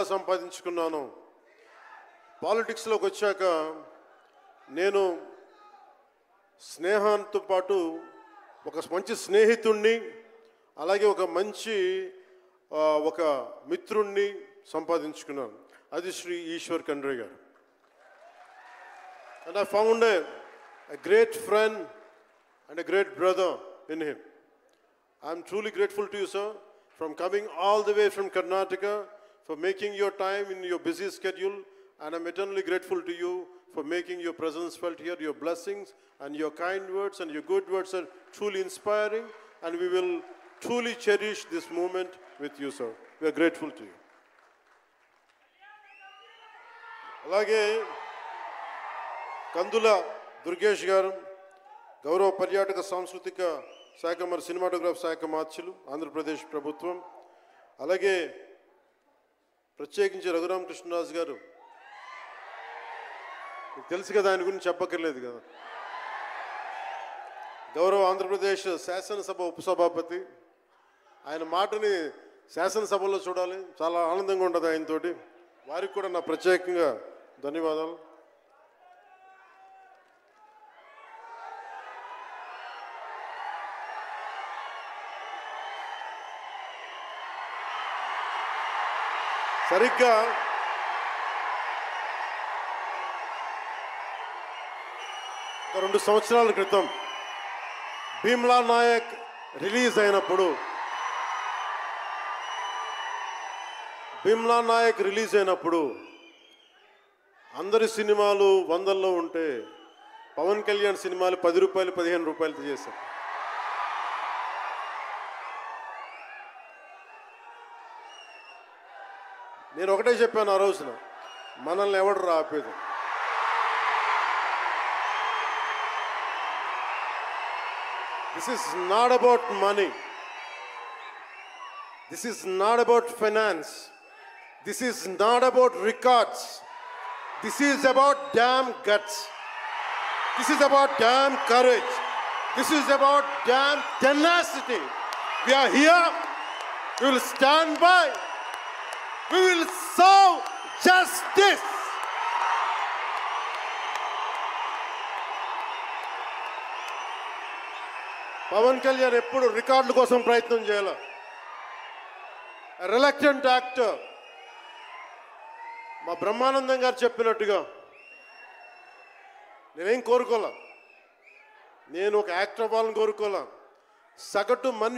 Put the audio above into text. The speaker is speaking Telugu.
సంపాదించుకున్నాను. పాలిటిక్స్లోకి వచ్చాక నేను స్నేహంతో పాటు ఒక మంచి స్నేహితుణ్ణి అలాగే ఒక మంచి ఒక మిత్రుణ్ణి సంపాదించుకున్నాను. అది శ్రీ ఈశ్వర్ ఖండ్రే గారు. And I found a great friend and a great brother in him. I'm truly grateful to you, sir, from coming all the way from Karnataka, for making your time in your busy schedule, and I'm eternally grateful to you for making your presence felt here. Your blessings and your kind words and your good words are truly inspiring, and we will truly cherish this moment with you, sir. We are grateful to you. అలాగే కందుల దుర్గేష్ గారు, గౌరవ పర్యాటక సాంస్కృతిక శాఖ మరి సినిమాటోగ్రాఫ్ శాఖ మార్చులు, ఆంధ్రప్రదేశ్ ప్రభుత్వం. అలాగే ప్రత్యేకించి రఘురామకృష్ణరాజు గారు, మీకు తెలుసు కదా, ఆయన గురించి చెప్పక్కర్లేదు కదా. గౌరవ ఆంధ్రప్రదేశ్ శాసనసభ ఉపసభాపతి, ఆయన మాటని శాసనసభలో చూడాలి, చాలా ఆనందంగా ఉంటుంది ఆయనతోటి. వారికి కూడా నా ప్రత్యేకంగా ధన్యవాదాలు. సరిగ్గా ఒక 2 సంవత్సరాల క్రితం భీమ్లా నాయక్ రిలీజ్ అయినప్పుడు అందరి సినిమాలు 100లో ఉంటే పవన్ కళ్యాణ్ సినిమాలు 10 రూపాయలు 15 రూపాయలతో చేశారు. నేను ఒకటే చెప్పాను ఆ రోజున, మనల్ని ఎవడు రాపేది. This is not about money. This is not about finance. This is not about records. This is about damn guts. This is about damn courage. This is about damn tenacity. We are here. We will stand by. We will serve justice. Pawan Kalyan ఎప్పుడు రికార్డుల కోసం ప్రయత్నం చేయాల. Reluctant actor. మా బ్రహ్మానందం గారు చెప్పినట్టుగా నేనేం కోరుకోలే, నేను ఒక యాక్టర్ అవ్వాలని కోరుకోలే. సగటు మనిషి